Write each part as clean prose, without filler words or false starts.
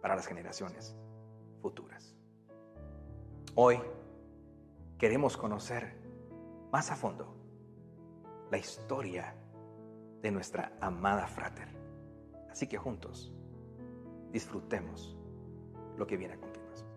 para las generaciones futuras. Hoy queremos conocer más a fondo la historia de nuestra amada Frater. Así que juntos disfrutemos lo que viene a continuación.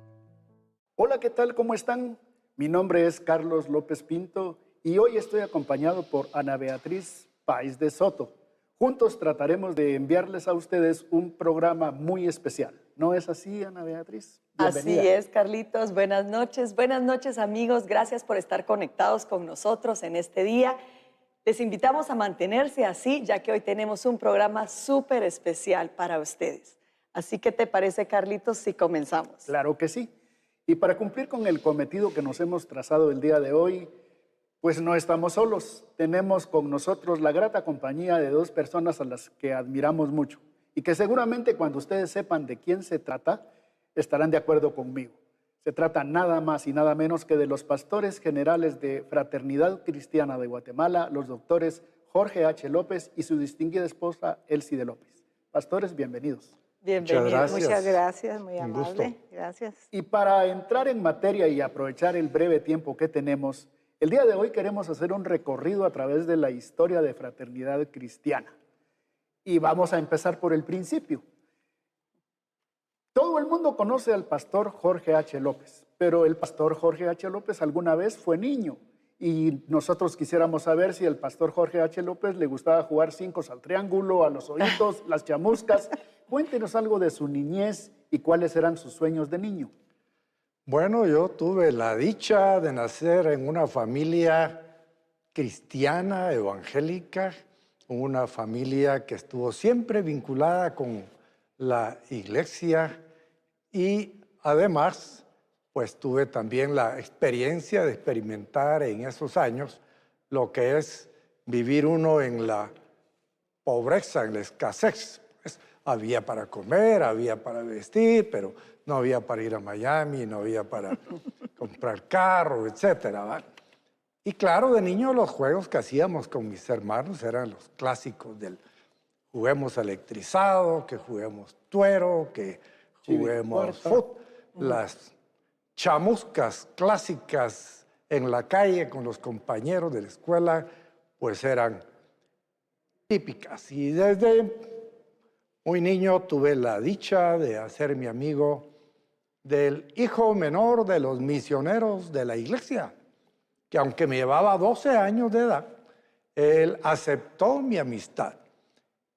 Hola, ¿qué tal? ¿Cómo están? Mi nombre es Carlos López Pinto y hoy estoy acompañado por Ana Beatriz Páez de Soto. Juntos trataremos de enviarles a ustedes un programa muy especial. ¿No es así, Ana Beatriz? Bienvenida. Así es, Carlitos. Buenas noches amigos. Gracias por estar conectados con nosotros en este día. Les invitamos a mantenerse así, ya que hoy tenemos un programa súper especial para ustedes. Así que, ¿te parece, Carlitos, si comenzamos? Claro que sí. Y para cumplir con el cometido que nos hemos trazado el día de hoy, pues no estamos solos. Tenemos con nosotros la grata compañía de dos personas a las que admiramos mucho y que seguramente cuando ustedes sepan de quién se trata, estarán de acuerdo conmigo. Se trata nada más y nada menos que de los pastores generales de Fraternidad Cristiana de Guatemala, los doctores Jorge H. López y su distinguida esposa Elsie López. Pastores, bienvenidos. Bienvenidos. Muchas gracias, muy Un amable. gusto. Gracias. Y para entrar en materia y aprovechar el breve tiempo que tenemos, el día de hoy queremos hacer un recorrido a través de la historia de Fraternidad Cristiana. Y vamos a empezar por el principio. Todo el mundo conoce al pastor Jorge H. López, pero el pastor Jorge H. López alguna vez fue niño y nosotros quisiéramos saber si al pastor Jorge H. López le gustaba jugar cincos al triángulo, a los ojitos, las chamuscas. Cuéntenos algo de su niñez y cuáles eran sus sueños de niño. Bueno, yo tuve la dicha de nacer en una familia cristiana, evangélica, una familia que estuvo siempre vinculada con la iglesia y además, pues tuve también la experiencia de experimentar en esos años lo que es vivir uno en la pobreza, en la escasez. Pues, había para comer, había para vestir, pero no había para ir a Miami, no había para comprar carro, etcétera, ¿va? Y claro, de niño los juegos que hacíamos con mis hermanos eran los clásicos del juguemos electrizado, que juguemos tuero, que juguemos fútbol. Las chamuscas clásicas en la calle con los compañeros de la escuela, pues eran típicas. Y desde muy niño tuve la dicha de hacerme amigo del hijo menor de los misioneros de la iglesia, que aunque me llevaba 12 años de edad, él aceptó mi amistad.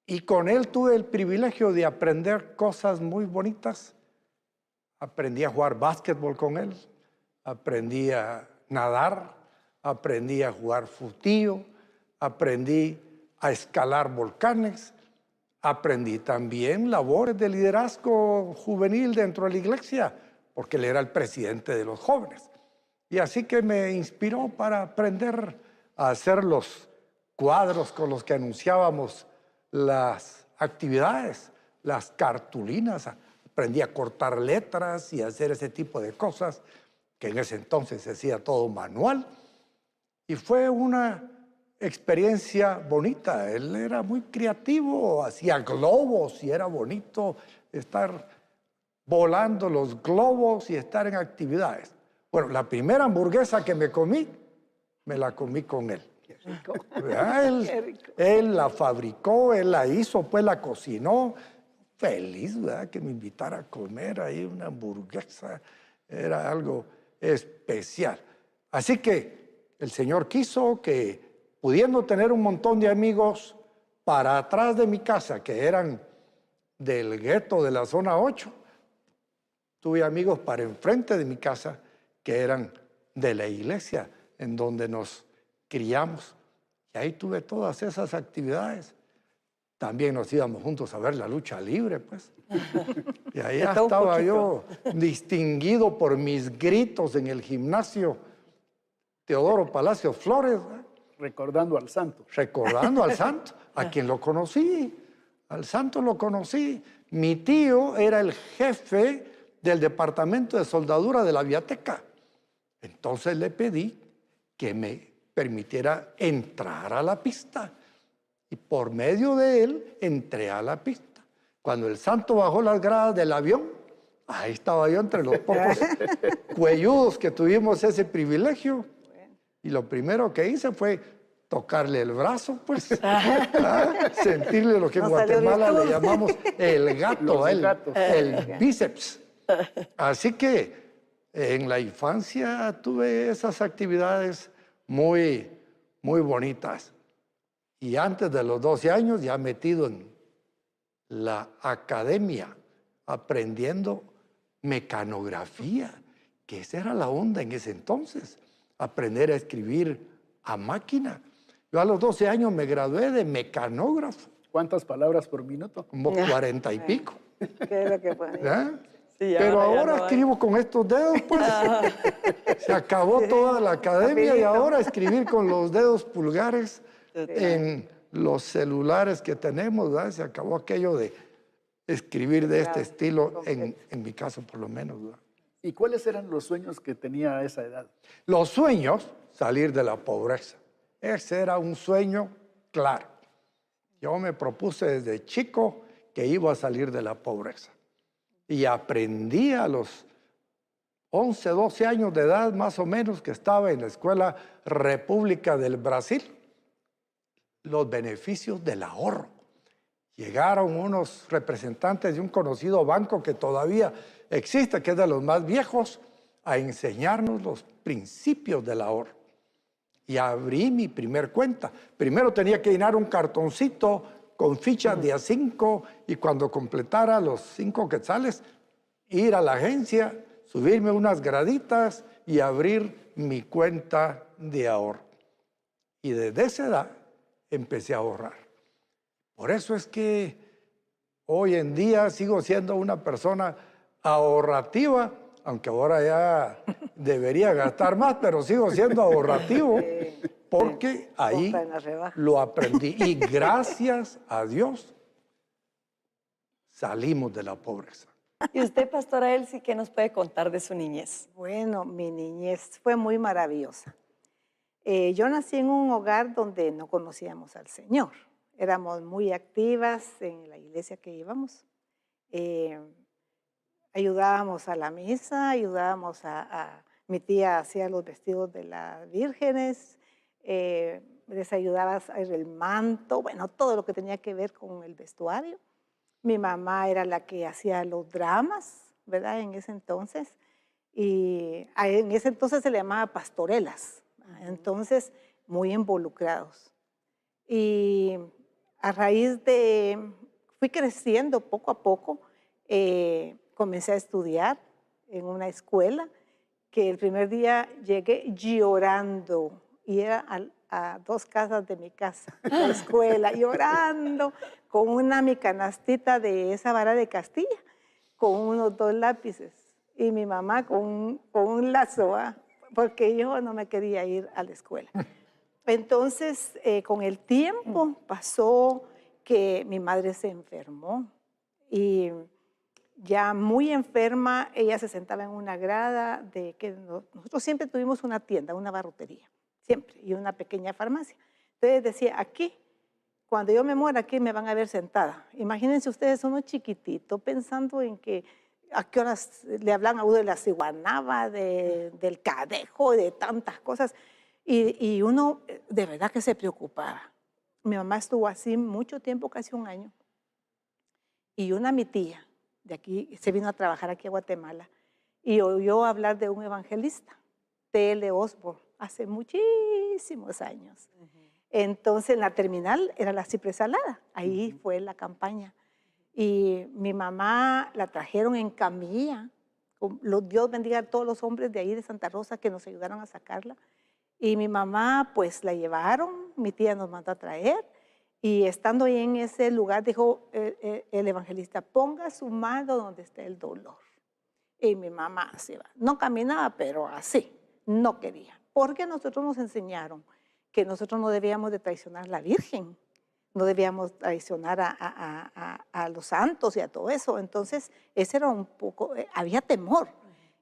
Y con él tuve el privilegio de aprender cosas muy bonitas. Aprendí a jugar básquetbol con él, aprendí a nadar, aprendí a jugar futillo, aprendí a escalar volcanes, aprendí también labores de liderazgo juvenil dentro de la iglesia, porque él era el presidente de los jóvenes. Y así que me inspiró para aprender a hacer los cuadros con los que anunciábamos las actividades, las cartulinas. Aprendí a cortar letras y a hacer ese tipo de cosas, que en ese entonces se hacía todo manual. Y fue una experiencia bonita. Él era muy creativo, hacía globos y era bonito estar volando los globos y estar en actividades. Bueno, la primera hamburguesa que me comí, me la comí con él. Qué rico. Él la fabricó, él la hizo, pues la cocinó. Feliz, ¿verdad? Que me invitara a comer ahí una hamburguesa. Era algo especial. Así que el Señor quiso que, pudiendo tener un montón de amigos para atrás de mi casa, que eran del gueto de la zona 8, tuve amigos para enfrente de mi casa, que eran de la iglesia, en donde nos criamos. Y ahí tuve todas esas actividades. También nos íbamos juntos a ver la lucha libre, pues. Y ahí estaba yo, distinguido por mis gritos en el gimnasio Teodoro Palacio Flores. Recordando al santo. Recordando al santo, a quien lo conocí. Al santo lo conocí. Mi tío era el jefe del departamento de soldadura de la Viateca. Entonces le pedí que me permitiera entrar a la pista. Y por medio de él entré a la pista. Cuando el santo bajó las gradas del avión, Ahí estaba yo entre los pocos cuelludos que tuvimos ese privilegio. Y lo primero que hice fue tocarle el brazo, pues, sentirle lo que en Guatemala le llamamos el gato, el bíceps. Así que en la infancia tuve esas actividades muy, muy bonitas. Y antes de los 12 años ya metido en la academia, aprendiendo mecanografía, que esa era la onda en ese entonces, aprender a escribir a máquina. Yo a los 12 años me gradué de mecanógrafo. ¿Cuántas palabras por minuto? Como 40 y pico. ¿Qué es lo que pone? Sí, Pero ahora no escribo con estos dedos, pues. Se acabó toda la academia y ahora escribir con los dedos pulgares en los celulares que tenemos, ¿verdad? Se acabó aquello de escribir de este estilo, en mi caso por lo menos, ¿verdad? ¿Y cuáles eran los sueños que tenía a esa edad? Los sueños, salir de la pobreza. Ese era un sueño claro. Yo me propuse desde chico que iba a salir de la pobreza. Y aprendí a los 11, 12 años de edad, más o menos, que estaba en la Escuela República del Brasil, los beneficios del ahorro. Llegaron unos representantes de un conocido banco que todavía existe, que es de los más viejos, a enseñarnos los principios del ahorro. Y abrí mi primer cuenta. Primero tenía que llenar un cartoncito con fichas de A5 y cuando completara los 5 quetzales, ir a la agencia, subirme unas graditas y abrir mi cuenta de ahorro. Y desde esa edad empecé a ahorrar. Por eso es que hoy en día sigo siendo una persona ahorrativa, aunque ahora ya debería gastar más, pero sigo siendo ahorrativo porque ahí lo aprendí. Y gracias a Dios salimos de la pobreza. ¿Y usted, pastora Elsie, qué nos puede contar de su niñez? Bueno, mi niñez fue muy maravillosa. Yo nací en un hogar donde no conocíamos al Señor. Éramos muy activas en la iglesia que íbamos. Ayudábamos a la misa, ayudábamos mi tía hacía los vestidos de las vírgenes, les ayudaba a hacer el manto, bueno, todo lo que tenía que ver con el vestuario. Mi mamá era la que hacía los dramas, ¿verdad? En ese entonces. Y en ese entonces se le llamaba pastorelas. Entonces, muy involucrados. Y a raíz de, fui creciendo poco a poco, comencé a estudiar en una escuela, que el primer día llegué llorando, y era a 2 casas de mi casa, la escuela, llorando, con mi canastita de esa vara de Castilla, con unos 2 lápices, y mi mamá con un lazo, porque yo no me quería ir a la escuela. Entonces, con el tiempo pasó que mi madre se enfermó, y ya muy enferma, ella se sentaba en una grada de que nosotros siempre tuvimos una tienda, una barrotería, siempre, y una pequeña farmacia. Entonces decía, aquí, cuando yo me muera, aquí me van a ver sentada. Imagínense ustedes, uno chiquitito, pensando en que a qué horas le hablan a uno de la ciguanaba, del cadejo, de tantas cosas. Y uno de verdad que se preocupaba. Mi mamá estuvo así mucho tiempo, casi 1 año. Y mi tía de aquí se vino a trabajar aquí a Guatemala y oyó hablar de un evangelista, T.L. Osborne, hace muchísimos años. Entonces, en la terminal era la Cipresalada, ahí fue la campaña. Y mi mamá la trajeron en camilla. Dios bendiga a todos los hombres de ahí de Santa Rosa que nos ayudaron a sacarla. Y mi mamá, pues la llevaron, mi tía nos mandó a traer. Y estando ahí en ese lugar, dijo el evangelista, ponga su mano donde esté el dolor. Y mi mamá se va. No caminaba, pero así, no quería. Porque nosotros nos enseñaron que nosotros no debíamos de traicionar a la Virgen, no debíamos traicionar a los santos y a todo eso. Entonces, ese era un poco, había temor.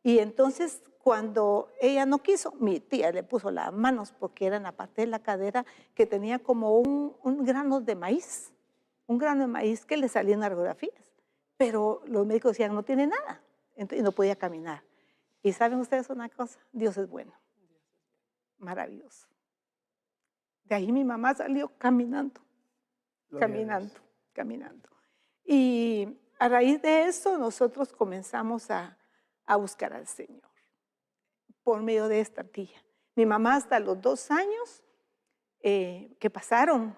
Y entonces, cuando ella no quiso, mi tía le puso las manos, porque era en la parte de la cadera que tenía como un grano de maíz, que le salían radiografías. Pero los médicos decían, no tiene nada. y no podía caminar. Y ¿saben ustedes una cosa? Dios es bueno, maravilloso. De ahí mi mamá salió caminando, Gloria a Dios. caminando, caminando. Y a raíz de eso nosotros comenzamos a buscar al Señor por medio de esta tía. Mi mamá hasta los 2 años que pasaron,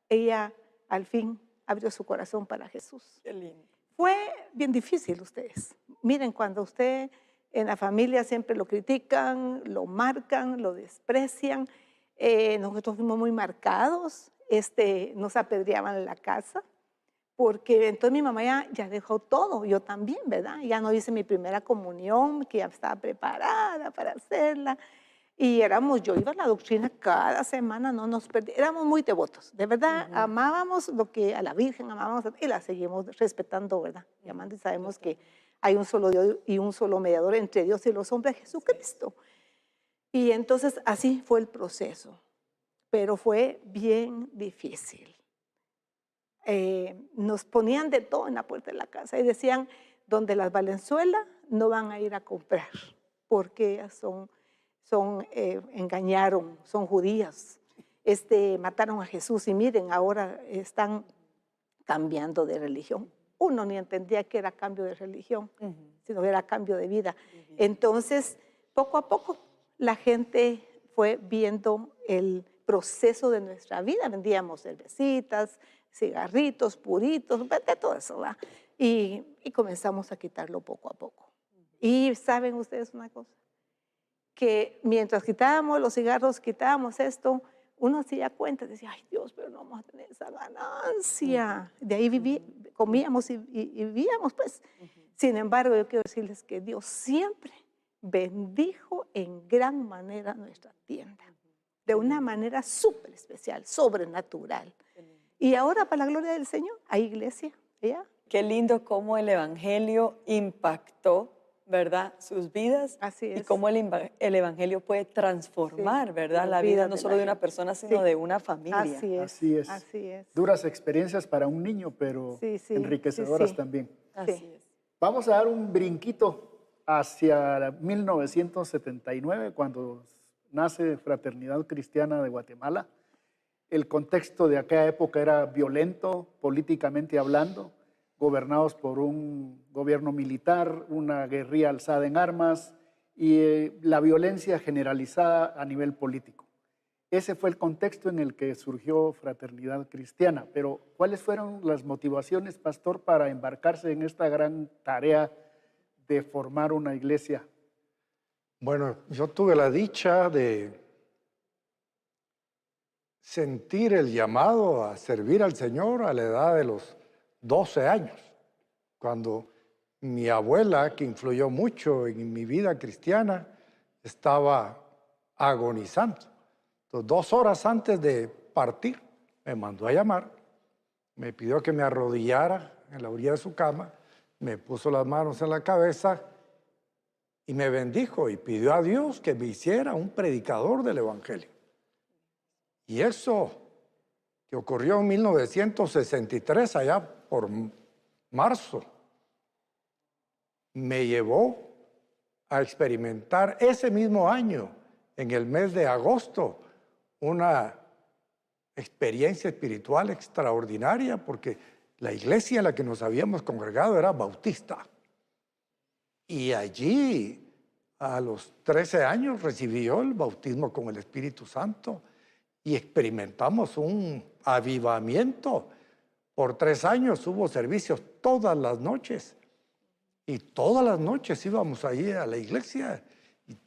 ella al fin abrió su corazón para Jesús. Qué lindo. Fue bien difícil ustedes. Miren, cuando usted en la familia siempre lo critican, lo marcan, lo desprecian. Nosotros fuimos muy marcados, nos apedreaban en la casa, porque entonces mi mamá ya dejó todo, yo también, ¿verdad? Ya no hice mi primera comunión, que ya estaba preparada para hacerla. Y yo iba a la doctrina cada semana, no nos perdíamos, éramos muy devotos, de verdad, amábamos a la Virgen, amábamos y la seguimos respetando, ¿verdad? Y amando, y sabemos que hay un solo Dios y un solo mediador entre Dios y los hombres, Jesucristo. Y entonces así fue el proceso, pero fue bien difícil. Nos ponían de todo en la puerta de la casa y decían, donde las Valenzuela no van a ir a comprar, porque ellas engañaron, son judías, mataron a Jesús y miren, ahora están cambiando de religión. Uno ni entendía que era cambio de religión, sino que era cambio de vida. Entonces, poco a poco, la gente fue viendo el proceso de nuestra vida. Vendíamos cervecitas, cigarritos, puritos, de todo eso, ¿verdad? Y comenzamos a quitarlo poco a poco. Y ¿saben ustedes una cosa? Que mientras quitábamos los cigarros, quitábamos esto, uno se da cuenta, decía, ay Dios, pero no vamos a tener esa ganancia. De ahí comíamos y vivíamos, pues. Sin embargo, yo quiero decirles que Dios siempre bendijo en gran manera nuestra tienda, de una manera súper especial, sobrenatural. Y ahora, para la gloria del Señor, hay iglesia, ¿ya? Qué lindo cómo el Evangelio impactó, ¿verdad?, sus vidas. Así es. Y cómo el Evangelio puede transformar, Sí, ¿verdad?, la vida no solo de una persona, sino de una familia. Así es. Así es. Así es. Duras experiencias para un niño, pero Sí, enriquecedoras sí. también. Así Sí. es. Vamos a dar un brinquito hacia 1979, cuando nace Fraternidad Cristiana de Guatemala. El contexto de aquella época era violento, políticamente hablando, gobernados por un gobierno militar, una guerrilla alzada en armas y la violencia generalizada a nivel político. Ese fue el contexto en el que surgió Fraternidad Cristiana. Pero, ¿cuáles fueron las motivaciones, pastor, para embarcarse en esta gran tarea de formar una iglesia? Bueno, yo tuve la dicha de sentir el llamado a servir al Señor a la edad de los 12 años, cuando mi abuela, que influyó mucho en mi vida cristiana, estaba agonizando. Entonces, 2 horas antes de partir, me mandó a llamar, me pidió que me arrodillara en la orilla de su cama, me puso las manos en la cabeza y me bendijo y pidió a Dios que me hiciera un predicador del Evangelio. Y eso que ocurrió en 1963, allá por marzo, me llevó a experimentar ese mismo año, en el mes de agosto, una experiencia espiritual extraordinaria, porque la iglesia en la que nos habíamos congregado era bautista. Y allí, a los 13 años, recibí yo el bautismo con el Espíritu Santo y experimentamos un avivamiento. Por 3 años hubo servicios todas las noches. Y todas las noches íbamos allí a la iglesia. Y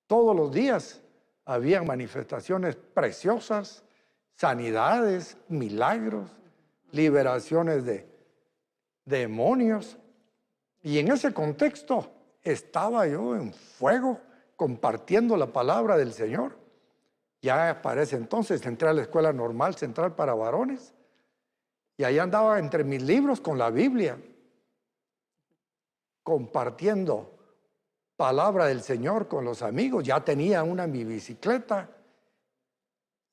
todos los días habían manifestaciones preciosas, sanidades, milagros, liberaciones de demonios. Y en ese contexto estaba yo en fuego compartiendo la palabra del Señor. Ya para ese entonces entré a la Escuela Normal Central para Varones y ahí andaba entre mis libros con la Biblia, compartiendo palabra del Señor con los amigos. Ya tenía mi bicicleta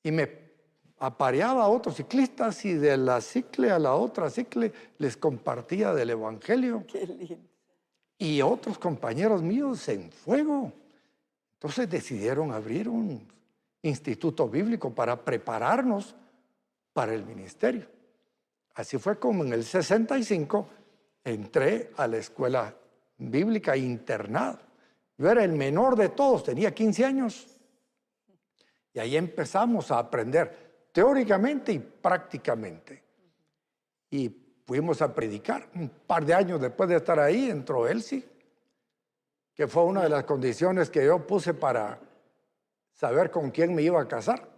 y me apareaba a otros ciclistas y de la cicle a la otra cicle les compartía del Evangelio. Qué lindo. y otros compañeros míos en fuego. Entonces decidieron abrir un instituto bíblico para prepararnos para el ministerio. Así fue como en el 65 entré a la escuela bíblica internado. Yo era el menor de todos, tenía 15 años. Y ahí empezamos a aprender teóricamente y prácticamente. Y fuimos a predicar. Un par de años después de estar ahí entró Elsie, que fue una de las condiciones que yo puse para saber con quién me iba a casar.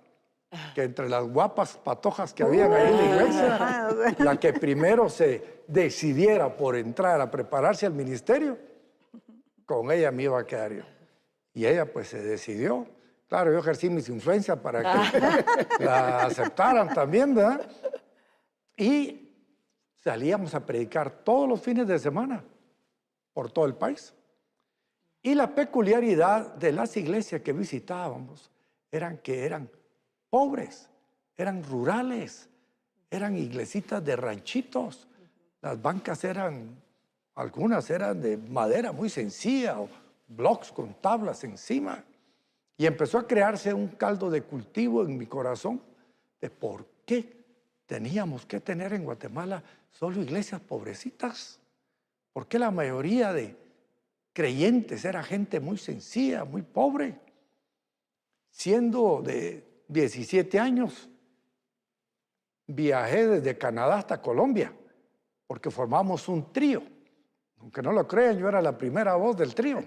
Que entre las guapas patojas que habían ahí en la iglesia, la que primero se decidiera por entrar a prepararse al ministerio, con ella me iba a quedar yo. Y ella pues se decidió. Claro, yo ejercí mis influencias para que la aceptaran también, ¿verdad? Y salíamos a predicar todos los fines de semana por todo el país. Y la peculiaridad de las iglesias que visitábamos eran que eran pobres, eran rurales, eran iglesitas de ranchitos. Las bancas algunas eran de madera muy sencilla o blocks con tablas encima. Y empezó a crearse un caldo de cultivo en mi corazón de por qué teníamos que tener en Guatemala solo iglesias pobrecitas. ¿Por qué la mayoría de creyentes era gente muy sencilla, muy pobre? Siendo de 17 años, viajé desde Canadá hasta Colombia, porque formamos un trío. Aunque no lo crean, yo era la primera voz del trío,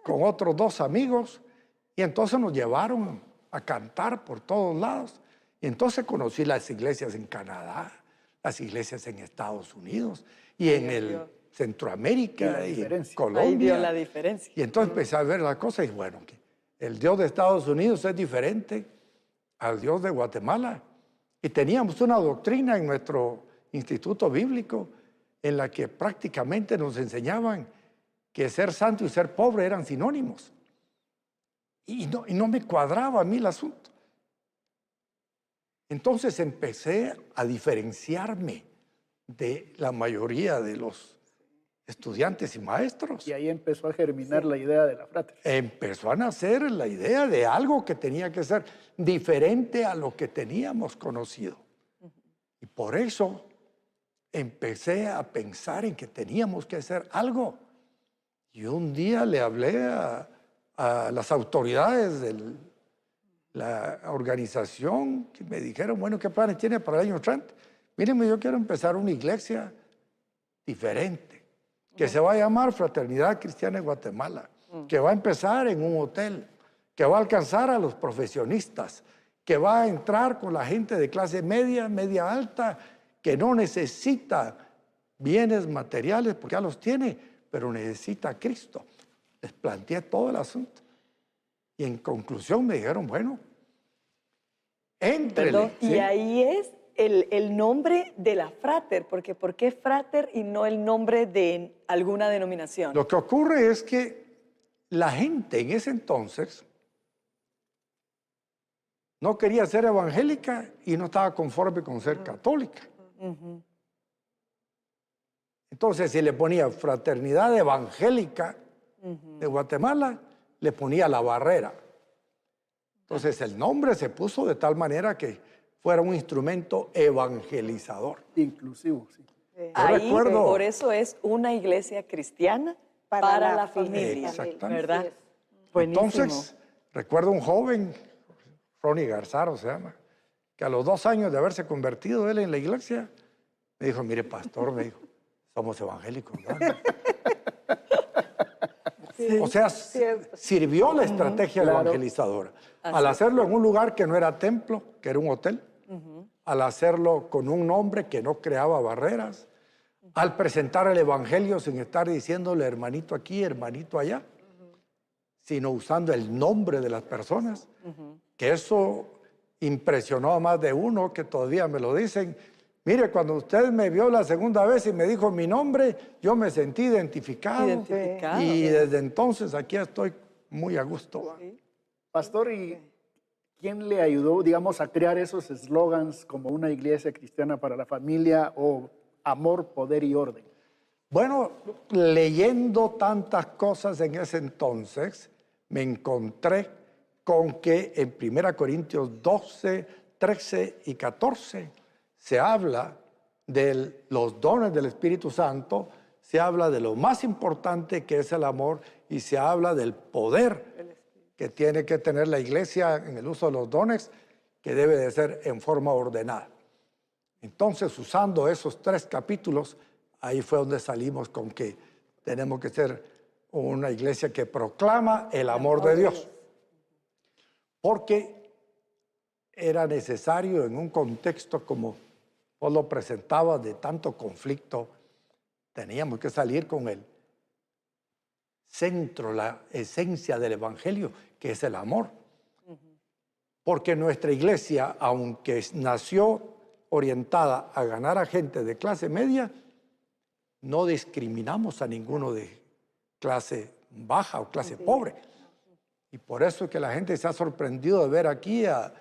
con otros 2 amigos, y entonces nos llevaron a cantar por todos lados. Y entonces conocí las iglesias en Canadá, las iglesias en Estados Unidos, y en el Centroamérica, y en Colombia. Ahí vio la diferencia. Y entonces empecé a ver las cosas y bueno, que el Dios de Estados Unidos es diferente al Dios de Guatemala. Y teníamos una doctrina en nuestro instituto bíblico en la que prácticamente nos enseñaban que ser santo y ser pobre eran sinónimos. Y no me cuadraba a mí el asunto. Entonces empecé a diferenciarme de la mayoría de los estudiantes y maestros. Y ahí empezó a germinar la idea de la fraternidad. Empezó a nacer la idea de algo que tenía que ser diferente a lo que teníamos conocido. Y por eso empecé a pensar en que teníamos que hacer algo. Y un día le hablé a las autoridades de la organización que me dijeron, bueno, ¿qué planes tiene para el año 30? Mírenme, yo quiero empezar una iglesia diferente, que se va a llamar Fraternidad Cristiana de Guatemala, que va a empezar en un hotel, que va a alcanzar a los profesionistas, que va a entrar con la gente de clase media, media alta, que no necesita bienes materiales, porque ya los tiene, pero necesita a Cristo. Les planteé todo el asunto. Y en conclusión me dijeron, bueno, éntrele. Perdón, ¿sí? y ahí es el nombre de la frater, porque ¿por qué frater y no el nombre de alguna denominación? Lo que ocurre es que la gente en ese entonces no quería ser evangélica y no estaba conforme con ser católica. Entonces, si le ponía Fraternidad Evangélica de Guatemala, le ponía La Barrera. Entonces, el nombre se puso de tal manera que fuera un instrumento evangelizador. Inclusivo, sí. Ahí, recuerdo- por eso es una iglesia cristiana para la familia, Exactamente. ¿verdad? Buenísimo. Entonces, recuerdo un joven, Ronnie Garzaro se llama, que a los 2 años de haberse convertido él en la iglesia, me dijo, mire, pastor, me dijo, somos evangélicos, ¿no? O sea, sirvió la estrategia evangelizadora. Al hacerlo en un lugar que no era templo, que era un hotel, al hacerlo con un nombre que no creaba barreras, al presentar el evangelio sin estar diciéndole hermanito aquí, hermanito allá, sino usando el nombre de las personas, que eso impresionó a más de uno que todavía me lo dicen. Mire, cuando usted me vio la segunda vez y me dijo mi nombre, yo me sentí identificado. Identificado. Y desde entonces aquí estoy muy a gusto. Pastor, ¿y quién le ayudó, digamos, a crear esos eslogans como una iglesia cristiana para la familia o amor, poder y orden? Bueno, leyendo tantas cosas en ese entonces, me encontré con que en 1 Corintios 12, 13 y 14 se habla de los dones del Espíritu Santo, se habla de lo más importante que es el amor y se habla del poder que tiene que tener la iglesia en el uso de los dones, que debe de ser en forma ordenada. Entonces, usando esos 3 capítulos, ahí fue donde salimos con que tenemos que ser una iglesia que proclama el amor de Dios. Porque era necesario en un contexto como vos lo presentabas de tanto conflicto, teníamos que salir con el centro, la esencia del evangelio, que es el amor. Porque nuestra iglesia, aunque nació orientada a ganar a gente de clase media, no discriminamos a ninguno de clase baja o clase pobre. Y por eso es que la gente se ha sorprendido de ver aquí a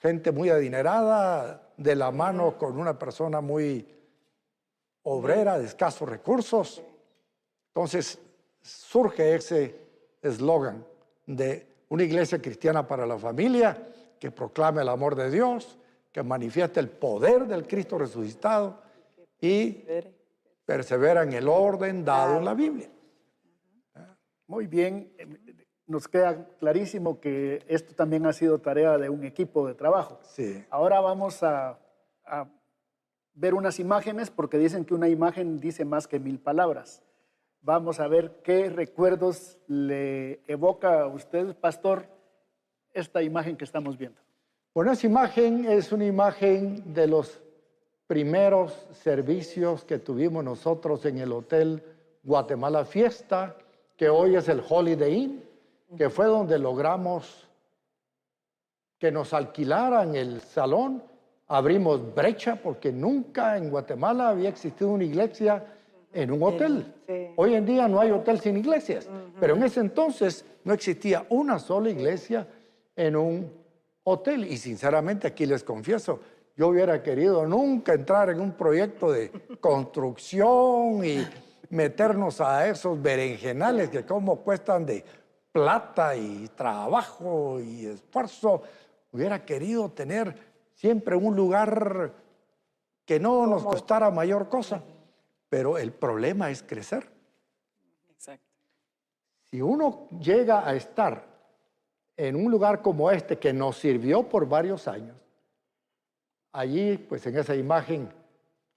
gente muy adinerada de la mano con una persona muy obrera, de escasos recursos. Entonces surge ese eslogan de una iglesia cristiana para la familia, que proclame el amor de Dios, que manifieste el poder del Cristo resucitado y persevera en el orden dado en la Biblia. Muy bien, nos queda clarísimo que esto también ha sido tarea de un equipo de trabajo. Sí. Ahora vamos a ver unas imágenes, porque dicen que una imagen dice más que 1000 palabras. Vamos a ver qué recuerdos le evoca a usted, pastor, esta imagen que estamos viendo. Bueno, esa imagen es una imagen de los primeros servicios que tuvimos nosotros en el Hotel Guatemala Fiesta, que hoy es el Holiday Inn, que fue donde logramos que nos alquilaran el salón. Abrimos brecha porque nunca en Guatemala había existido una iglesia en un hotel. Sí. Hoy en día no hay hotel sin iglesias, pero en ese entonces no existía una sola iglesia en un hotel. Y sinceramente aquí les confieso, yo hubiera querido nunca entrar en un proyecto de construcción y meternos a esos berenjenales que como cuestan de plata y trabajo y esfuerzo. Hubiera querido tener siempre un lugar que no nos costara mayor cosa. Pero el problema es crecer. Exacto. Si uno llega a estar en un lugar como este que nos sirvió por varios años, allí, pues en esa imagen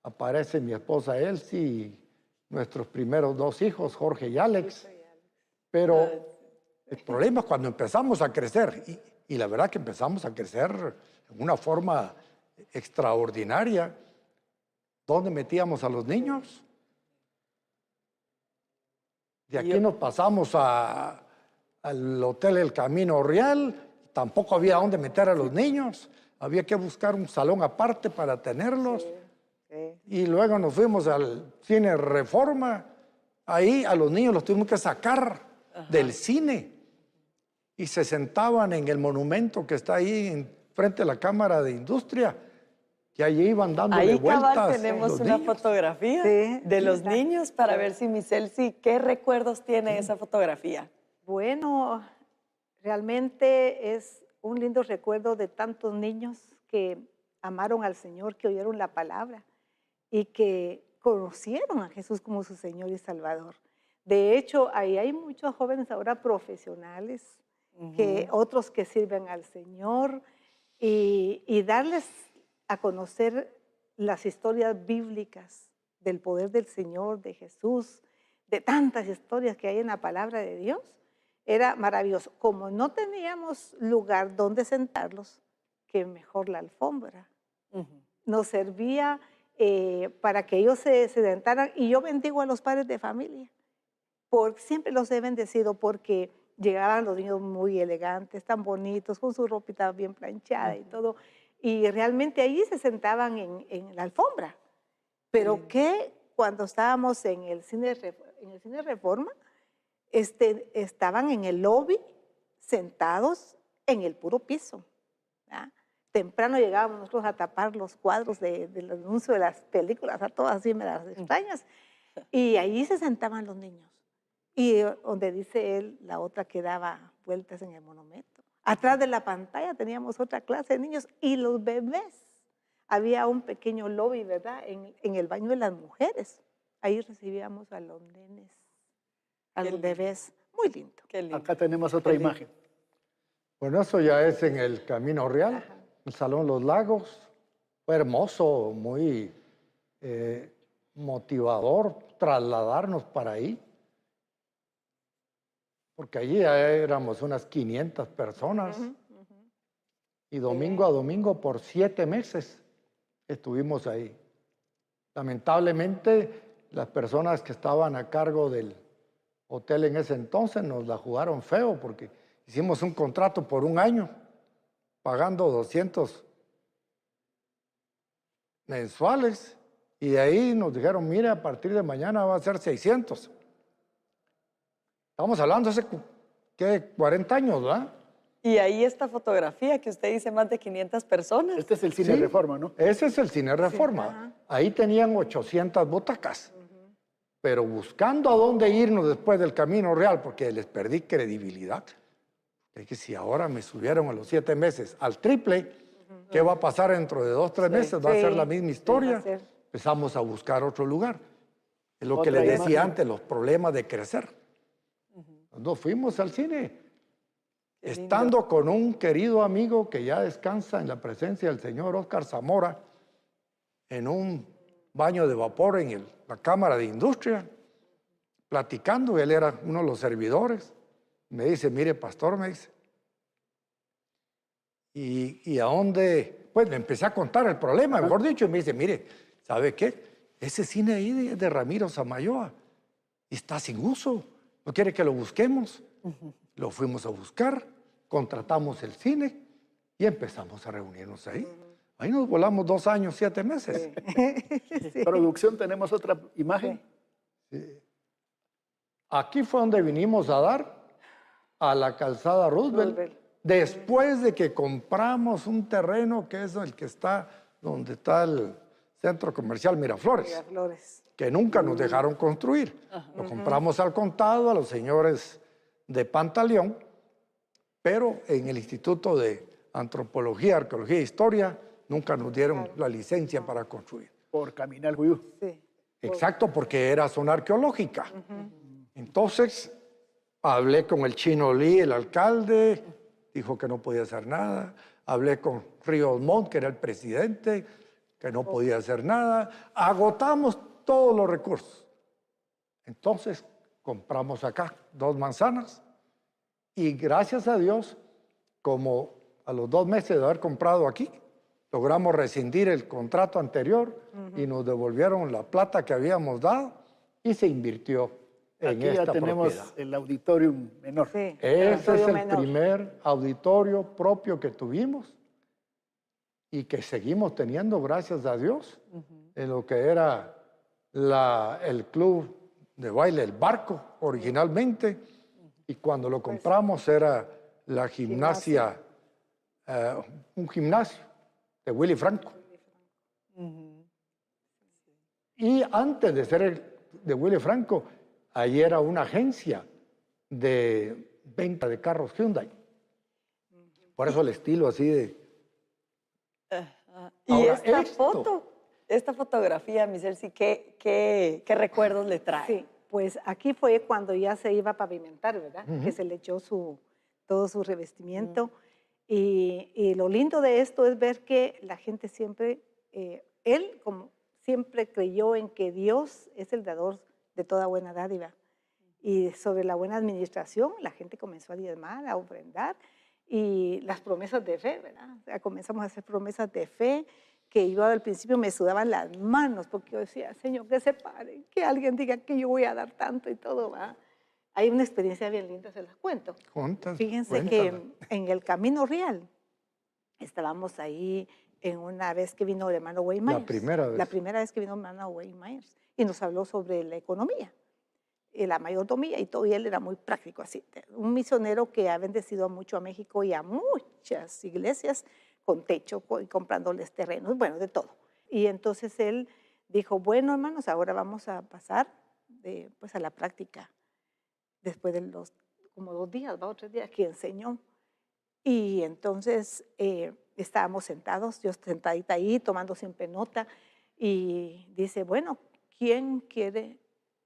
aparece mi esposa Elsie y nuestros primeros 2 hijos, Jorge y Alex. Pero el problema es cuando empezamos a crecer, y la verdad que empezamos a crecer en una forma extraordinaria. ¿Dónde metíamos a los niños? De aquí nos pasamos al Hotel El Camino Real, tampoco había dónde meter a los niños, había que buscar un salón aparte para tenerlos. Y luego nos fuimos al Cine Reforma, ahí a los niños los tuvimos que sacar del cine y se sentaban en el monumento que está ahí frente a la Cámara de Industria. Y allí iban dándole Ahí, vueltas. cabal, tenemos los una niños. fotografía de los niños para ver si Miss Elsie, ¿qué recuerdos tiene esa fotografía? Bueno, realmente es un lindo recuerdo de tantos niños que amaron al Señor, que oyeron la palabra y que conocieron a Jesús como su Señor y Salvador. De hecho, ahí hay muchos jóvenes ahora profesionales, que otros que sirven al Señor y darles a conocer las historias bíblicas del poder del Señor, de Jesús, de tantas historias que hay en la palabra de Dios, era maravilloso. Como no teníamos lugar donde sentarlos, que mejor la alfombra. Nos servía para que ellos se sentaran, y yo bendigo a los padres de familia, porque siempre los he bendecido porque llegaban los niños muy elegantes, tan bonitos, con su ropita bien planchada y todo. Y realmente ahí se sentaban en la alfombra. Pero que cuando estábamos en el Cine Reforma, estaban en el lobby sentados en el puro piso. ¿Verdad? Temprano llegábamos nosotros a tapar los cuadros del anuncio de las películas, a todas así me las extrañas. Y ahí se sentaban los niños. Y donde dice él, la otra que daba vueltas en el monumento. Atrás de la pantalla teníamos otra clase de niños y los bebés. Había un pequeño lobby, ¿verdad? En el baño de las mujeres. Ahí recibíamos a los nenes, a Qué los lindo. bebés. Muy lindo. Qué lindo. Acá tenemos otra Qué lindo. imagen. Bueno, eso ya es en el Camino Real, el Salón Los Lagos. Fue hermoso, muy motivador trasladarnos para ahí. Porque allí ya éramos unas 500 personas. Y domingo a domingo por 7 meses estuvimos ahí. Lamentablemente, las personas que estaban a cargo del hotel en ese entonces nos la jugaron feo porque hicimos un contrato por 1 año, pagando 200 mensuales, y de ahí nos dijeron, mire, a partir de mañana va a ser 600. Estamos hablando hace, ¿qué? 40 años, ¿verdad? Y ahí esta fotografía que usted dice más de 500 personas. Este es el Cine Sí. Reforma, ¿no? Ese es el Cine Reforma. ajá. Ahí tenían 800 butacas. Pero buscando a dónde irnos después del Camino Real, porque les perdí credibilidad. Es que si ahora me subieron a los 7 meses al triple, ¿qué va a pasar dentro de 2, 3 meses? Va a ser Sí, la misma sí, historia. va a ser. Empezamos a buscar otro lugar. Es lo que Otra les decía imagen. antes, los problemas de crecer. Nos fuimos al cine, Qué lindo. estando con un querido amigo que ya descansa en la presencia del señor Oscar Zamora, en un baño de vapor en la Cámara de Industria, platicando. Él era uno de los servidores. Me dice, mire, pastor, me dice, ¿y a dónde? Pues le empecé a contar el problema, mejor dicho, y me dice, mire, ¿sabe qué? Ese cine ahí de Ramiro Samayoa está sin uso, ¿no quiere que lo busquemos? Lo fuimos a buscar, contratamos el cine y empezamos a reunirnos ahí. Ahí nos volamos 2 años, 7 meses. Producción, tenemos otra imagen. Aquí fue donde vinimos a dar, a la calzada Roosevelt, Roosevelt. después de que compramos un terreno que es el que está donde está el centro comercial Miraflores, Miraflores. que nunca nos dejaron construir. Lo compramos al contado a los señores de Pantaleón, pero en el Instituto de Antropología, Arqueología e Historia nunca nos dieron la licencia para construir. Por Caminal Juyú. Sí. Exacto, porque era zona arqueológica. Entonces, hablé con el Chino Lee, el alcalde, dijo que no podía hacer nada. Hablé con Ríos Montt, que era el presidente, que no podía hacer nada. Agotamos todos los recursos. Entonces, compramos acá 2 manzanas y gracias a Dios, como a los 2 meses de haber comprado aquí, logramos rescindir el contrato anterior y nos devolvieron la plata que habíamos dado y se invirtió en Aquí ya esta tenemos propiedad. el auditorium menor. Sí. Ese es Auditorio el menor. primer auditorio propio que tuvimos y que seguimos teniendo, gracias a Dios, en lo que era el club de baile El Barco originalmente, y cuando lo compramos era la gimnasia, un gimnasio de Willy Franco. Y antes de ser de Willy Franco, ahí era una agencia de venta de carros Hyundai. Por eso el estilo así de... Y Ahora, esta esto. foto, esta fotografía, mi Celsi, ¿qué recuerdos le trae? Sí, pues aquí fue cuando ya se iba a pavimentar, ¿verdad? Que se le echó todo su revestimiento. Y lo lindo de esto es ver que la gente siempre, él como siempre creyó en que Dios es el dador de toda buena dádiva. Y sobre la buena administración, la gente comenzó a diezmar, a ofrendar, y las promesas de fe, ¿verdad? O sea, comenzamos a hacer promesas de fe, que yo al principio me sudaban las manos, porque yo decía, Señor, que se pare, que alguien diga que yo voy a dar tanto y todo, ¿va? Hay una experiencia bien linda, se las cuento. Fíjense que en el Camino Real estábamos ahí en una vez que vino el hermano Wayne Myers. La primera vez. La primera vez que vino el hermano Wayne Myers. Y nos habló sobre la economía y la mayordomía y todo. Y él era muy práctico, así. Un misionero que ha bendecido mucho a México y a muchas iglesias con techo y comprándoles terrenos, bueno, de todo. Y entonces él dijo, bueno, hermanos, ahora vamos a pasar pues a la práctica después de como 2 días, o 3 días que enseñó. Y entonces estábamos sentados, yo sentadita ahí tomando siempre nota y dice, bueno, ¿quién quiere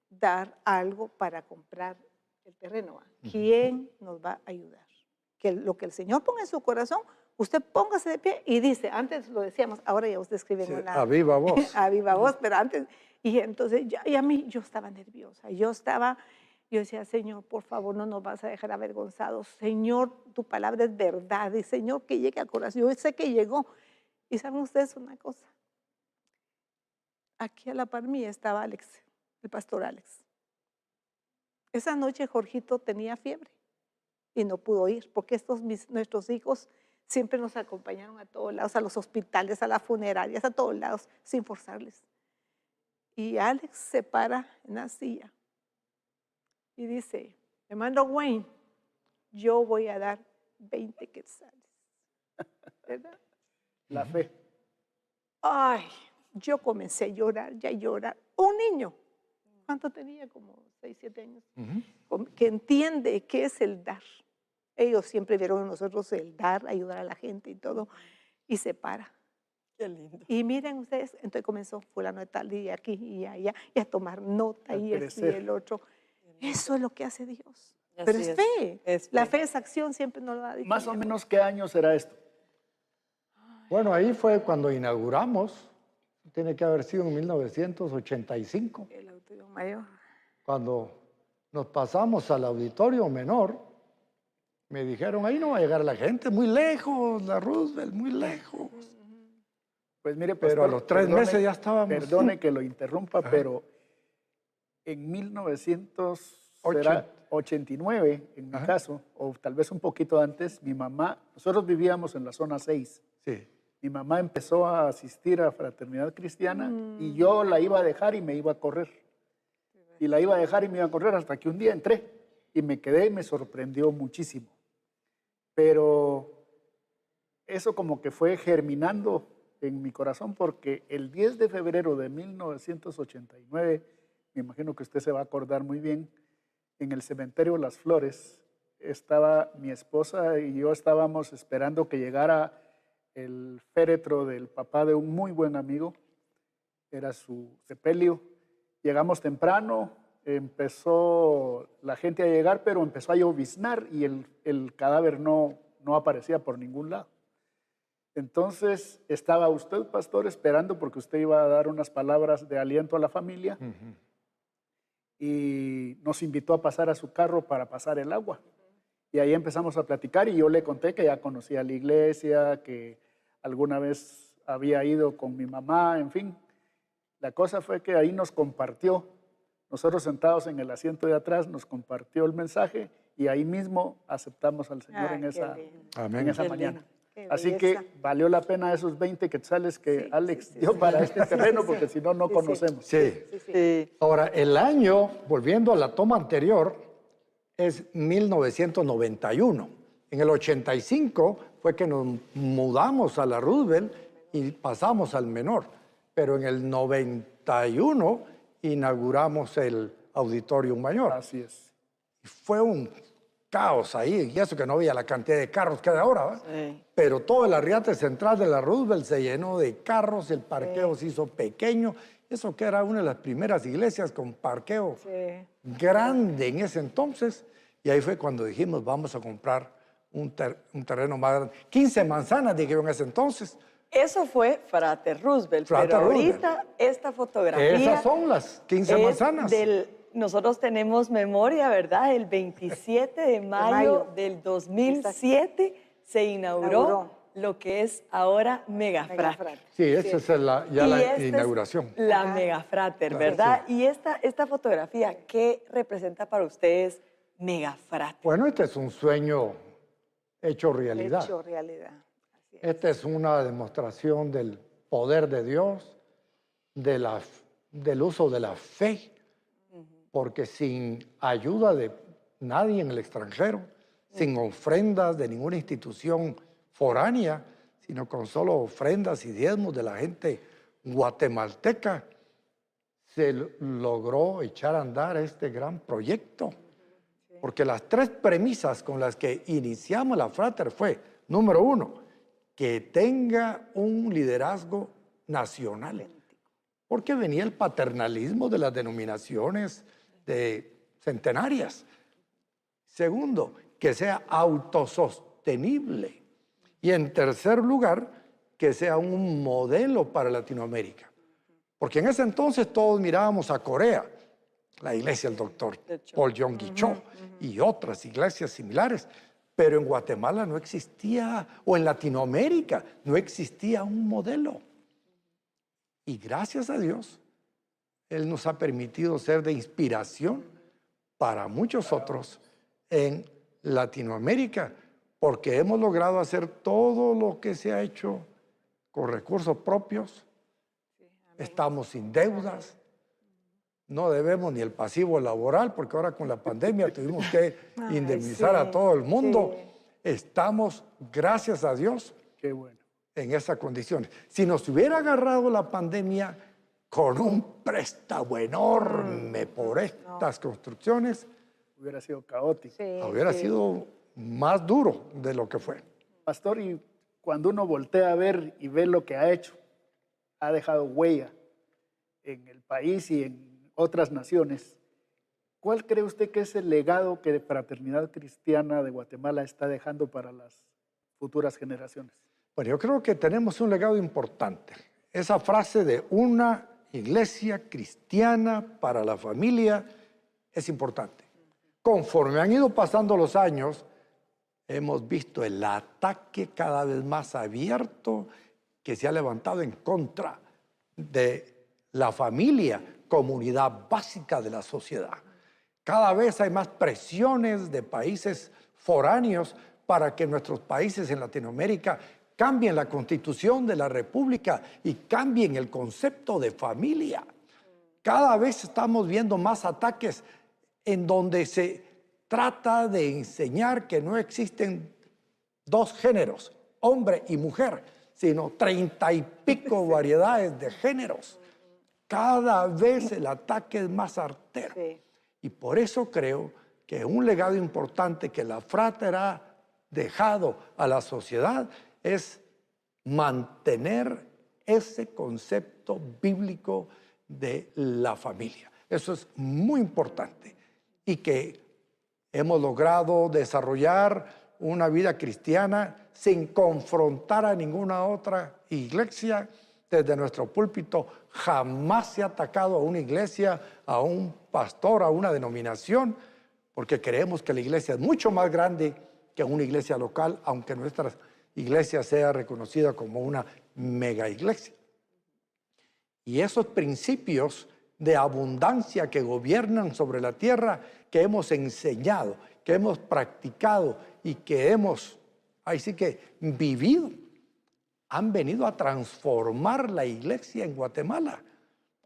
dar algo para comprar el terreno? ¿Quién nos va a ayudar? Que lo que el Señor ponga en su corazón, usted póngase de pie y dice, antes lo decíamos, ahora ya usted escribe en una... A viva voz. A viva voz, pero antes... Y entonces, y a mí, yo estaba nerviosa, yo decía, Señor, por favor, no nos vas a dejar avergonzados. Señor, tu palabra es verdad. Y Señor, que llegue al corazón. Yo sé que llegó. Y saben ustedes una cosa. Aquí a la par mía estaba Alex, el pastor Alex. Esa noche Jorgito tenía fiebre y no pudo ir, porque nuestros hijos siempre nos acompañaron a todos lados, a los hospitales, a las funerarias, a todos lados, sin forzarles. Y Alex se para en la silla y dice, hermano Wayne, yo voy a dar 20 quetzales. ¿Verdad? La fe. Ay, yo comencé a llorar, ya a llorar. Un niño, ¿cuánto tenía? Como 6, 7 años. Que entiende qué es el dar. Ellos siempre vieron en nosotros el dar, ayudar a la gente y todo. Y se para. Qué lindo. Y miren ustedes, entonces comenzó fulano de tal y aquí y allá, y a tomar nota y esto y el otro. Eso es lo que hace Dios. Pero Así es fe. es La fe. fe es acción, siempre nos lo ha dicho. Más o menos, ¿qué año será esto? Bueno, ahí fue cuando inauguramos, tiene que haber sido en 1985, El auditorio mayor. cuando nos pasamos al auditorio menor, me dijeron, ahí no va a llegar la gente, muy lejos, la Roosevelt, muy lejos. Pues mire, Pero a los 3 meses ya estábamos. Perdone que lo interrumpa, pero en 1989, en mi caso, o tal vez un poquito antes, mi mamá, nosotros vivíamos en la zona 6. Sí. Mi mamá empezó a asistir a Fraternidad Cristiana y yo la iba a dejar y me iba a correr. Y la iba a dejar y me iba a correr hasta que un día entré y me quedé y me sorprendió muchísimo. Pero eso como que fue germinando en mi corazón porque el 10 de febrero de 1989, me imagino que usted se va a acordar muy bien, en el cementerio Las Flores, estaba mi esposa y yo estábamos esperando que llegara el féretro del papá de un muy buen amigo, era su sepelio. Llegamos temprano, empezó la gente a llegar, pero empezó a lloviznar y el cadáver no aparecía por ningún lado. Entonces estaba usted, pastor, esperando porque usted iba a dar unas palabras de aliento a la familia y nos invitó a pasar a su carro para pasar el agua. Y ahí empezamos a platicar y yo le conté que ya conocía la iglesia, que alguna vez había ido con mi mamá, en fin. La cosa fue que ahí nos compartió, nosotros sentados en el asiento de atrás, nos compartió el mensaje y ahí mismo aceptamos al Señor en esa mañana. Así que valió la pena esos 20 quetzales que Alex dio para este terreno, porque si no, no conocemos. Sí. Ahora, el año, volviendo a la toma anterior, es 1991. En el 85 fue que nos mudamos a la Roosevelt y pasamos al menor. Pero en el 91 inauguramos el Auditorium Mayor. Así es. Y fue un caos ahí, y eso que no había la cantidad de carros que hay ahora, ¿va? Sí. Pero todo el arriate central de la Roosevelt se llenó de carros, el parqueo se hizo pequeño, eso que era una de las primeras iglesias con parqueo grande en ese entonces, y ahí fue cuando dijimos, vamos a comprar un terreno más grande. 15 manzanas dijeron en ese entonces. Eso fue Frater Roosevelt, Frater pero Roosevelt. ahorita esta fotografía Esas son las 15 es manzanas. nosotros tenemos memoria, ¿verdad? El 27 de mayo del 2007 se inauguró lo que es ahora Megafrater. Sí, esa es la inauguración. Es la Megafrater, ¿verdad? Sí. Y esta fotografía, ¿qué representa para ustedes Megafrater? Bueno, este es un sueño hecho realidad. Hecho realidad. Así es. Esta es una demostración del poder de Dios, del uso de la fe, porque sin ayuda de nadie en el extranjero, sin ofrendas de ninguna institución foránea, sino con solo ofrendas y diezmos de la gente guatemalteca, se logró echar a andar este gran proyecto. Porque las tres premisas con las que iniciamos la Frater fue, número uno, que tenga un liderazgo nacional. Porque venía el paternalismo de las denominaciones centenarias. Segundo, que sea autosostenible. Y en tercer lugar, que sea un modelo para Latinoamérica. Porque en ese entonces todos mirábamos a Corea, la iglesia del doctor Paul Yong Gi Cho y otras iglesias similares, pero en Guatemala no existía, o en Latinoamérica no existía un modelo. Y gracias a Dios, Él nos ha permitido ser de inspiración para muchos otros en Latinoamérica, porque hemos logrado hacer todo lo que se ha hecho con recursos propios, estamos sin deudas, no debemos ni el pasivo laboral, porque ahora con la pandemia tuvimos que indemnizar a todo el mundo. Estamos, gracias a Dios, Qué bueno. en esas condiciones. Si nos hubiera agarrado la pandemia con un préstamo enorme por estas construcciones, Hubiera sido caótico. hubiera sido más duro de lo que fue. Pastor, y cuando uno voltea a ver y ve lo que ha hecho, ha dejado huella en el país y en otras naciones, ¿cuál cree usted que es el legado que Fraternidad Cristiana de Guatemala está dejando para las futuras generaciones? Bueno, yo creo que tenemos un legado importante. Esa frase de una iglesia cristiana para la familia es importante. Conforme han ido pasando los años, hemos visto el ataque cada vez más abierto que se ha levantado en contra de la familia, comunidad básica de la sociedad. Cada vez hay más presiones de países foráneos para que nuestros países en Latinoamérica cambien la constitución de la República y cambien el concepto de familia. Cada vez estamos viendo más ataques en donde se trata de enseñar que no existen dos géneros, hombre y mujer, sino 30 y pico variedades de géneros. Cada vez el ataque es más artero. Y por eso creo que un legado importante que la Frater ha dejado a la sociedad es mantener ese concepto bíblico de la familia. Eso es muy importante y que hemos logrado desarrollar una vida cristiana sin confrontar a ninguna otra iglesia. Desde nuestro púlpito jamás se ha atacado a una iglesia, a un pastor, a una denominación, porque creemos que la iglesia es mucho más grande que una iglesia local, aunque nuestra iglesia sea reconocida como una mega iglesia. Y esos principios de abundancia que gobiernan sobre la tierra, que hemos enseñado, que hemos practicado y que hemos, ahí sí que vivido, han venido a transformar la iglesia en Guatemala.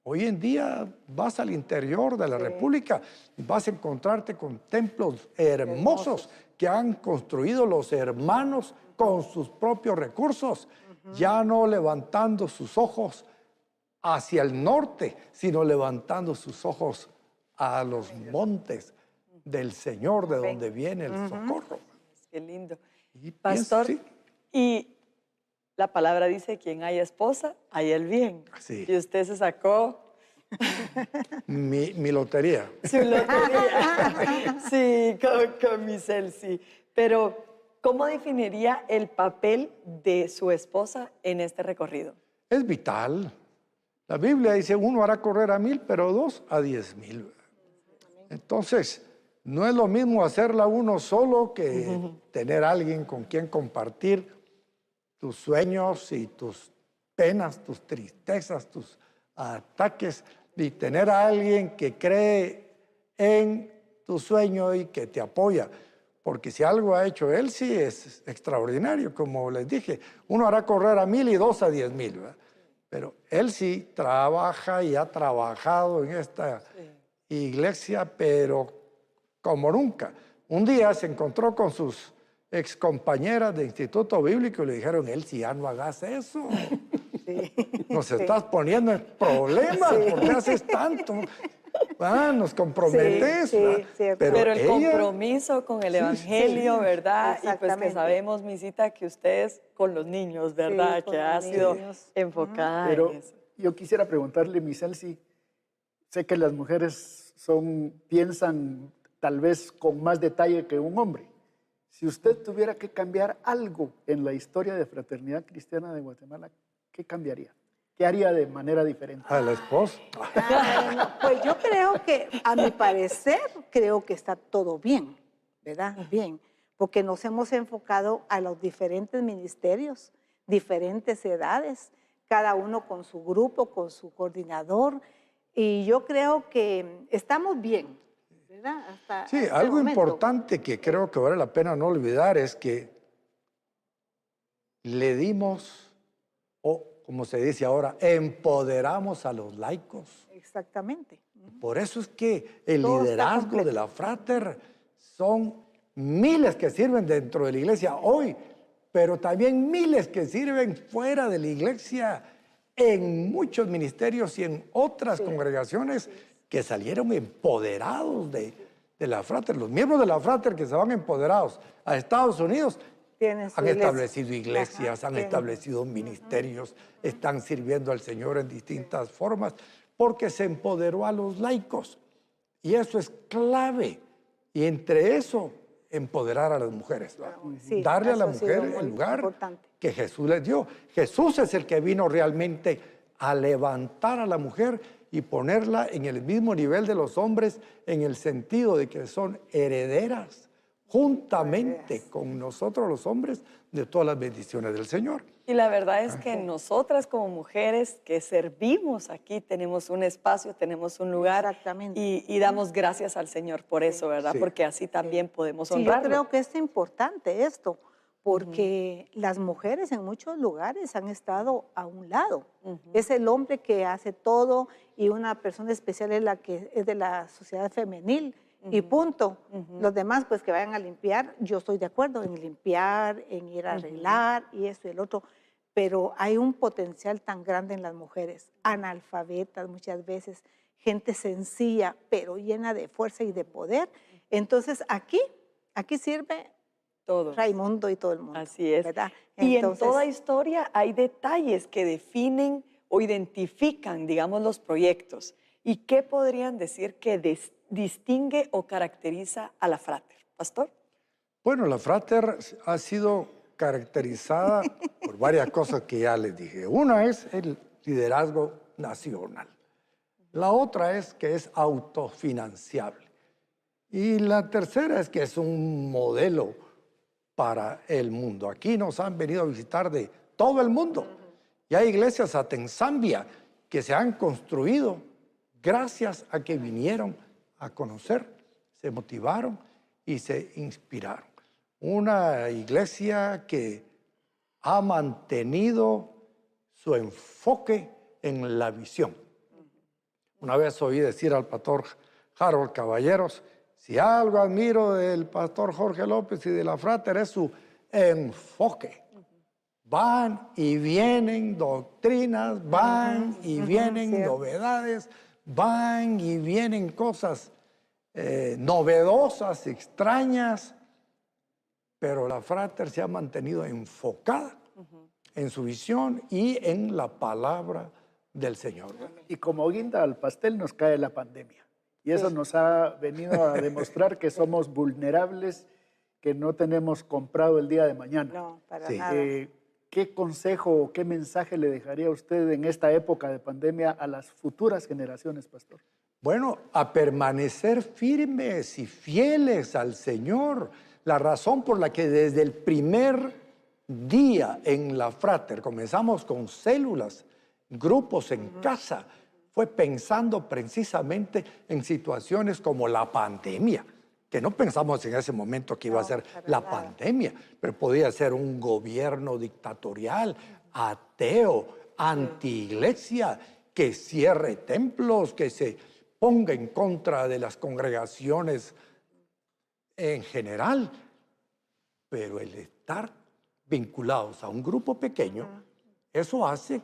Hoy en día vas al interior de la República y vas a encontrarte con templos hermosos que han construido los hermanos con sus propios recursos, ya no levantando sus ojos hacia el norte, sino levantando sus ojos a los montes del Señor, de donde viene el socorro. Qué lindo. Y Pastor, sí. y la palabra dice, quien haya esposa, haya el bien. Sí. Y usted se sacó Mi lotería. su lotería. Sí, con mi cel, sí. Pero, ¿cómo definiría el papel de su esposa en este recorrido? Es vital. La Biblia dice, uno hará correr a 1000, pero 2 a 10,000. Entonces, no es lo mismo hacerla uno solo que tener a alguien con quien compartir tus sueños y tus penas, tus tristezas, tus ataques, y tener a alguien que cree en tu sueño y que te apoya. Porque si algo ha hecho él, sí es extraordinario. Como les dije, uno hará correr a 1000 y 2 a 10,000, ¿verdad? Pero él sí trabaja y ha trabajado en esta iglesia, pero como nunca. Un día se encontró con sus excompañeras de Instituto Bíblico y le dijeron, él sí, ya no hagas eso. Nos estás poniendo en problemas, Sí. ¿por qué haces tanto? Nos comprometes. Sí, ¿verdad? cierto. Pero el ella- compromiso con el Sí, Evangelio, ¿verdad? Y pues que Exactamente. sabemos, misita, que ustedes con los niños, ¿verdad? con Que los ha sido niños. enfocada Pero en eso. yo quisiera preguntarle, Miss Elsie, sé que las mujeres piensan tal vez con más detalle que un hombre. Si usted tuviera que cambiar algo en la historia de Fraternidad Cristiana de Guatemala, ¿qué cambiaría? ¿Qué haría de manera diferente? A la esposa. Bueno, pues yo creo que, a mi parecer, creo que está todo bien, ¿verdad? Bien, porque nos hemos enfocado a los diferentes ministerios, diferentes edades, cada uno con su grupo, con su coordinador, y yo creo que estamos bien, ¿verdad? Hasta Sí, este algo momento. importante que creo que vale la pena no olvidar es que le dimos, o como se dice ahora, empoderamos a los laicos. Exactamente. Por eso es que el Todo está liderazgo completo. de la Frater son miles que sirven dentro de la iglesia hoy, pero también miles que sirven fuera de la iglesia en muchos ministerios y en otras congregaciones que salieron empoderados de la Frater. Los miembros de la Frater que se van empoderados a Estados Unidos Tienen su han iglesia. establecido iglesias, Ajá, han tienen. establecido ministerios, están sirviendo al Señor en distintas formas, porque se empoderó a los laicos. Y eso es clave. Y entre eso, empoderar a las mujeres. Sí, Darle a la eso ha sido mujer muy el lugar importante. que Jesús les dio. Jesús es el que vino realmente a levantar a la mujer y ponerla en el mismo nivel de los hombres, en el sentido de que son herederas juntamente con nosotros los hombres de todas las bendiciones del Señor. Y la verdad es que nosotras como mujeres que servimos aquí tenemos un espacio, tenemos un lugar Exactamente. y damos gracias al Señor por eso, ¿verdad? Sí. Porque así también podemos Sí, yo honrarlo. creo que es importante esto, porque las mujeres en muchos lugares han estado a un lado. Es el hombre que hace todo y una persona especial es la que es de la sociedad femenil y punto. Los demás pues que vayan a limpiar, yo estoy de acuerdo en limpiar, en ir a arreglar y esto y el otro, pero hay un potencial tan grande en las mujeres, analfabetas muchas veces, gente sencilla, pero llena de fuerza y de poder. Entonces aquí sirve Todos. Raimundo y todo el mundo. Así es. ¿verdad? Y Entonces, en toda historia hay detalles que definen o identifican, digamos, los proyectos. ¿Y qué podrían decir que distingue o caracteriza a la Frater? Pastor. Bueno, la Frater ha sido caracterizada por varias cosas que ya les dije. Una es el liderazgo nacional. La otra es que es autofinanciable. Y la tercera es que es un modelo para el mundo. Aquí nos han venido a visitar de todo el mundo. Y hay iglesias hasta en Zambia que se han construido gracias a que vinieron a conocer, se motivaron y se inspiraron. Una iglesia que ha mantenido su enfoque en la visión. Una vez oí decir al pastor Harold Caballeros, si algo admiro del pastor Jorge López y de la Frater es su enfoque. Van y vienen doctrinas, van y vienen cierto. novedades, van y vienen cosas novedosas, extrañas, pero la Frater se ha mantenido enfocada en su visión y en la palabra del Señor. Y como guinda al pastel nos cae la pandemia. Y eso nos ha venido a demostrar que somos vulnerables, que no tenemos comprado el día de mañana. no, para Sí. nada. ¿Qué consejo o qué mensaje le dejaría usted en esta época de pandemia a las futuras generaciones, pastor? Bueno, a permanecer firmes y fieles al Señor. La razón por la que desde el primer día en la Frater comenzamos con células, grupos en casa, fue pensando precisamente en situaciones como la pandemia, que no pensamos en ese momento que iba a No, ser para la nada. pandemia, pero podía ser un gobierno dictatorial, ateo, anti-iglesia, que cierre templos, que se ponga en contra de las congregaciones en general. Pero el estar vinculados a un grupo pequeño, eso hace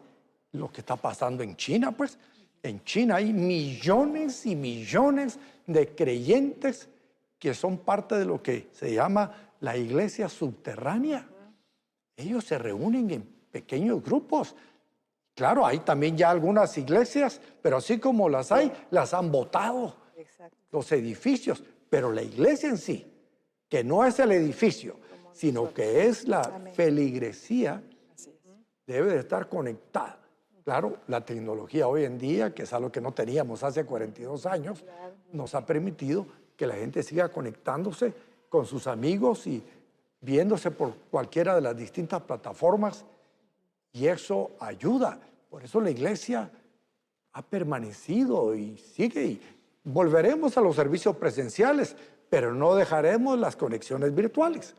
lo que está pasando en China, pues. En China hay millones y millones de creyentes que son parte de lo que se llama la iglesia subterránea. Ellos se reúnen en pequeños grupos. Claro, hay también ya algunas iglesias, pero así como las hay, las han botado Exacto. los edificios. Pero la iglesia en sí, que no es el edificio, sino que es la feligresía, debe de estar conectada. Claro, la tecnología hoy en día, que es algo que no teníamos hace 42 años, nos ha permitido que la gente siga conectándose con sus amigos y viéndose por cualquiera de las distintas plataformas, y eso ayuda. Por eso la iglesia ha permanecido y sigue, y volveremos a los servicios presenciales, pero no dejaremos las conexiones virtuales,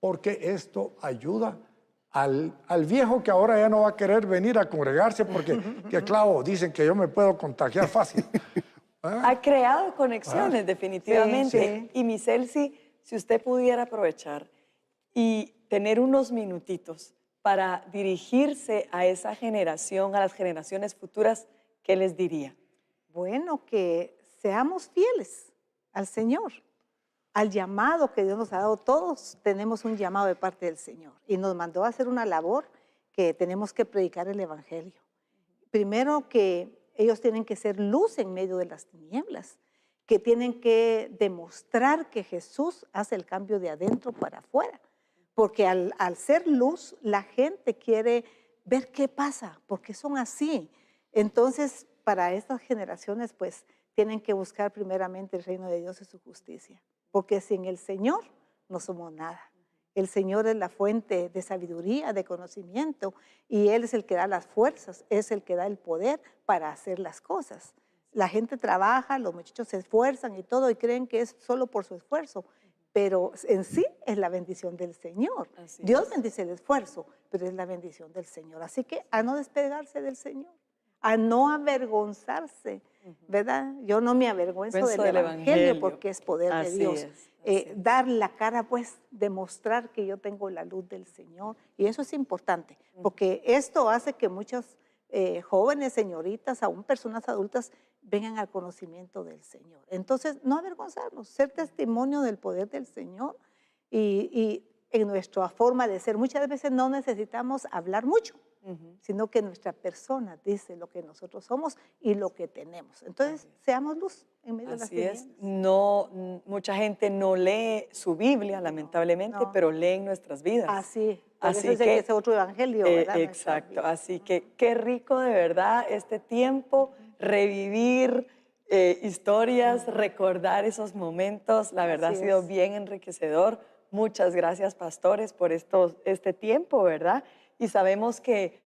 porque esto ayuda al viejo que ahora ya no va a querer venir a congregarse porque, que claro, dicen que yo me puedo contagiar fácil. Ha creado conexiones, definitivamente. Sí. Y mi Celsi, si usted pudiera aprovechar y tener unos minutitos para dirigirse a esa generación, a las generaciones futuras, ¿qué les diría? Bueno, que seamos fieles al Señor, al llamado que Dios nos ha dado. Todos tenemos un llamado de parte del Señor y nos mandó a hacer una labor que tenemos que predicar el Evangelio. Primero, que ellos tienen que ser luz en medio de las tinieblas, que tienen que demostrar que Jesús hace el cambio de adentro para afuera, porque al ser luz, la gente quiere ver qué pasa, porque son así. Entonces, para estas generaciones, pues, tienen que buscar primeramente el reino de Dios y su justicia, porque sin el Señor no somos nada. El Señor es la fuente de sabiduría, de conocimiento, y Él es el que da las fuerzas, es el que da el poder para hacer las cosas. La gente trabaja, los muchachos se esfuerzan y todo, y creen que es solo por su esfuerzo, pero en sí es la bendición del Señor. Dios bendice el esfuerzo, pero es la bendición del Señor. Así que a no despegarse del Señor, a no avergonzarse, ¿verdad? Yo no me avergüenzo del Evangelio porque es poder de Dios. Dar la cara, pues, demostrar que yo tengo la luz del Señor. Y eso es importante, porque esto hace que muchos jóvenes, señoritas, aún personas adultas, vengan al conocimiento del Señor. Entonces, no avergonzarnos, ser testimonio del poder del Señor y en nuestra forma de ser. Muchas veces no necesitamos hablar mucho, sino que nuestra persona dice lo que nosotros somos y lo que tenemos. Entonces, seamos luz en medio de las tinieblas. Así es. No, mucha gente no lee su Biblia, lamentablemente, pero lee en nuestras vidas. Así Así es que es otro evangelio, ¿verdad? Exacto. Así que qué rico de verdad este tiempo, revivir historias, recordar esos momentos. La verdad ha sido bien enriquecedor. Muchas gracias, pastores, por este tiempo, ¿verdad? Y sabemos que